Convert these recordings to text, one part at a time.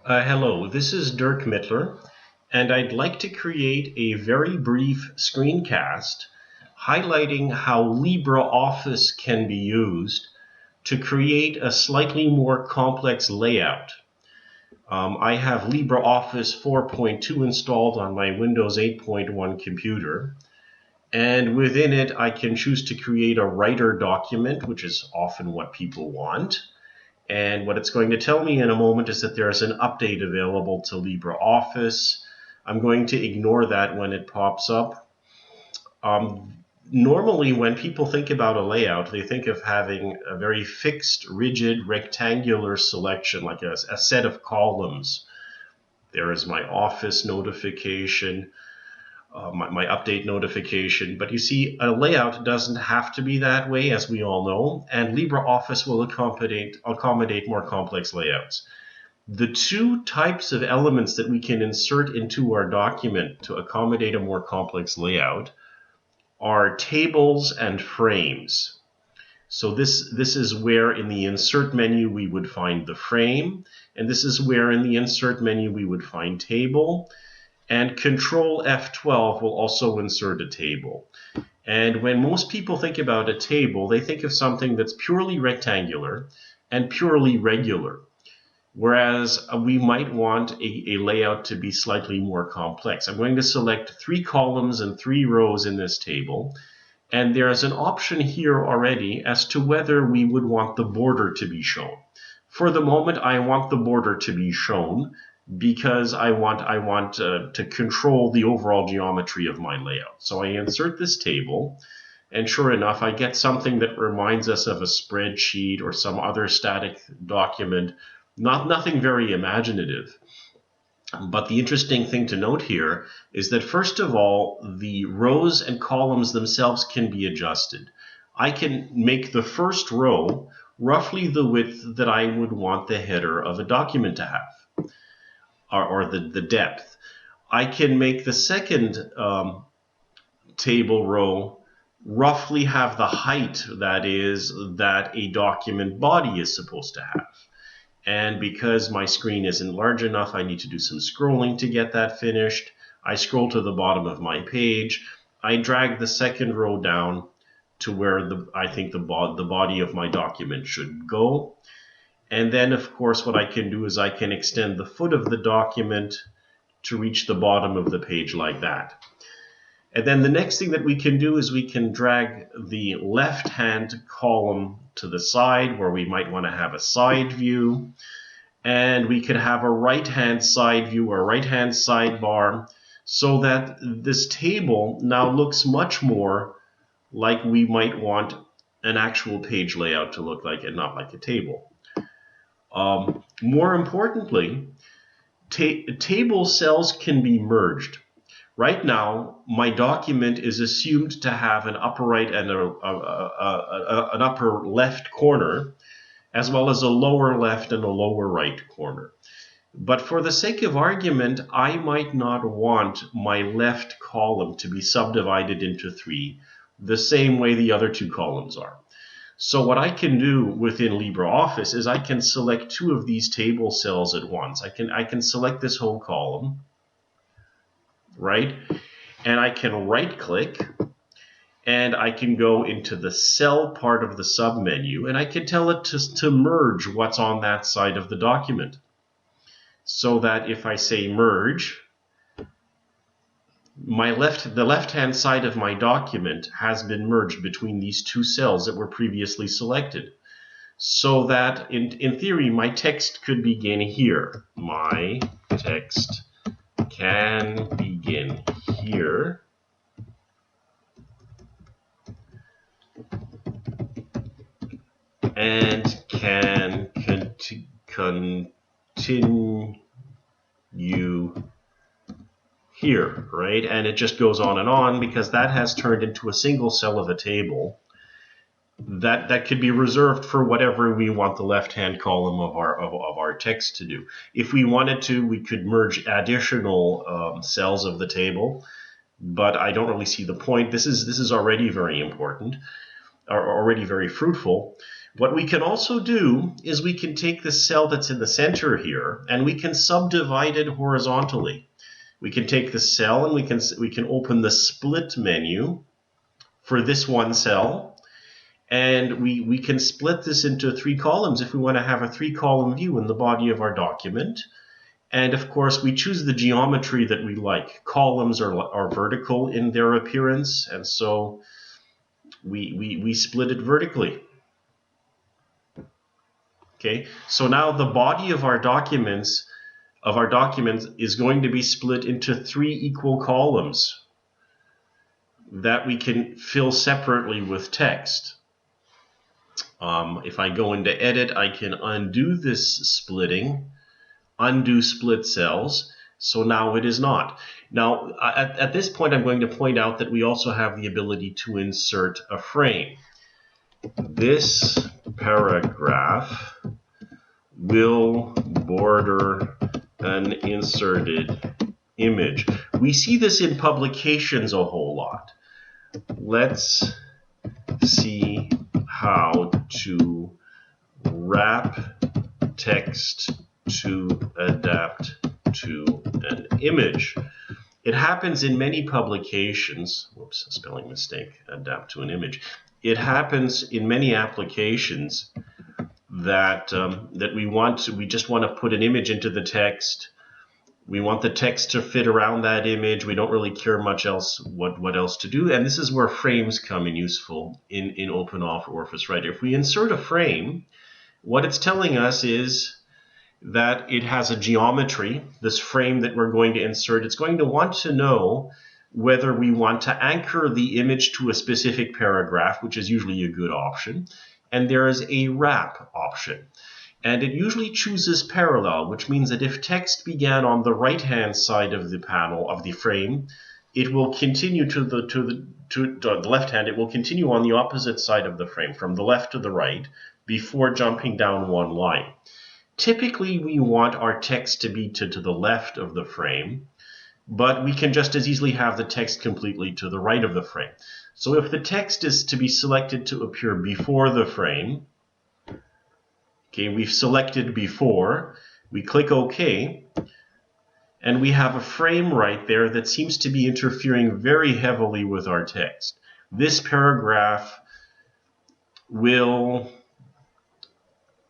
Hello, this is Dirk, and I'd like to create a very brief screencast highlighting how LibreOffice can be used to create a slightly more complex layout. I have LibreOffice 4.2 installed on my Windows 8.1 computer, and within it I can choose to create a writer document, which is often what people want. And what it's going to tell me in a moment is that there's an update available to LibreOffice. I'm going to ignore that when it pops up. Normally, when people think about a layout, they think of having a very fixed, rigid, rectangular selection, like a set of columns. There is my office notification, my update notification. But you see, a layout doesn't have to be that way, as we all know, and LibreOffice will accommodate more complex layouts. The two types of elements that we can insert into our document to accommodate a more complex layout are tables and frames. So this is where in the insert menu we would find the frame, and this is where in the insert menu we would find table, and Control F12 will also insert a table. And when most people think about a table, they think of something that's purely rectangular and purely regular. Whereas we might want a layout to be slightly more complex. I'm going to select 3 columns and 3 rows in this table, and there's an option here already as to whether we would want the border to be shown. For the moment, I want the border to be shown because I want to control the overall geometry of my layout. So I insert this table, and sure enough, I get something that reminds us of a spreadsheet or some other static document. Nothing very imaginative. But the interesting thing to note here is that, first of all, the rows and columns themselves can be adjusted. I can make the first row roughly the width that I would want the header of a document to have, or the depth. I can make the second table row roughly have the height that a document body is supposed to have. And because my screen isn't large enough, I need to do some scrolling to get that finished. I scroll to the bottom of my page. I drag the second row down to where I think the body of my document should go. And then, of course, what I can do is I can extend the foot of the document to reach the bottom of the page like that. And then the next thing that we can do is we can drag the left-hand column to the side where we might want to have a side view. And we could have a right-hand side view or right-hand sidebar so that this table now looks much more like we might want an actual page layout to look like and not like a table. More importantly, table cells can be merged. Right now, my document is assumed to have an upper right and an upper left corner, as well as a lower left and a lower right corner. But for the sake of argument, I might not want my left column to be subdivided into 3, the same way the other 2 columns are. So what I can do within LibreOffice is I can select 2 of these table cells at once. I can select this whole column, right? And I can right-click, and I can go into the cell part of the submenu, and I can tell it to merge what's on that side of the document. So that if I say merge, the left-hand side of my document has been merged between these 2 cells that were previously selected. So that, in theory, my text could begin here. My text can begin here. And can continue here, right? And it just goes on because that has turned into a single cell of a table that could be reserved for whatever we want the left-hand column of our text to do. If we wanted to, we could merge additional cells of the table, but I don't really see the point. This is already very important, or already very fruitful. What we can also do is we can take the cell that's in the center here and we can subdivide it horizontally. We can take the cell and we can open the split menu for this one cell, and we can split this into 3 columns if we want to have a 3-column view in the body of our document. And of course, we choose the geometry that we like. Columns are vertical in their appearance, and so we split it vertically. Okay, so now the body of our document is going to be split into 3 equal columns that we can fill separately with text. If I go into edit, I can undo this splitting, undo split cells. So now it is not. Now, at this point, I'm going to point out that we also have the ability to insert a frame. This paragraph will border an inserted image. We see this in publications a whole lot. Let's see how to wrap text to adapt to an image. It happens in many publications. Whoops, spelling mistake. Adapt to an image. It happens in many applications that we just want to put an image into the text. We want the text to fit around that image. We don't really care much else what else to do. And this is where frames come in useful in OpenOffice Writer. If we insert a frame, what it's telling us is that it has a geometry, this frame that we're going to insert. It's going to want to know whether we want to anchor the image to a specific paragraph, which is usually a good option. And there is a wrap option. And it usually chooses parallel, which means that if text began on the right-hand side of the panel of the frame, it will continue to the left hand. It will continue on the opposite side of the frame, from the left to the right, before jumping down one line. Typically, we want our text to be to the left of the frame, but we can just as easily have the text completely to the right of the frame. So if the text is to be selected to appear before the frame, okay, we've selected before, we click OK, and we have a frame right there that seems to be interfering very heavily with our text. This paragraph will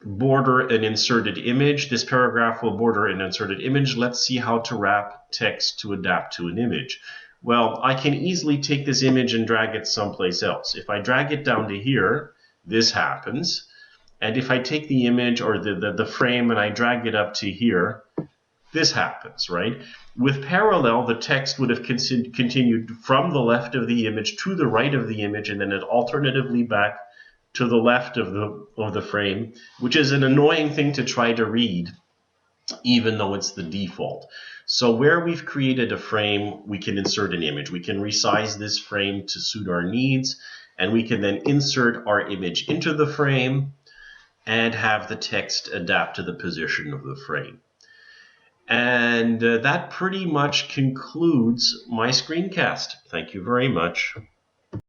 border an inserted image. This paragraph will border an inserted image. Let's see how to wrap text to adapt to an image. Well, I can easily take this image and drag it someplace else. If I drag it down to here, this happens. And if I take the image or the frame and I drag it up to here, this happens, right? With parallel, the text would have continued from the left of the image to the right of the image, and then it alternatively back to the left of the frame, which is an annoying thing to try to read, even though it's the default. So where we've created a frame, we can insert an image. We can resize this frame to suit our needs, and we can then insert our image into the frame and have the text adapt to the position of the frame. And that pretty much concludes my screencast. Thank you very much.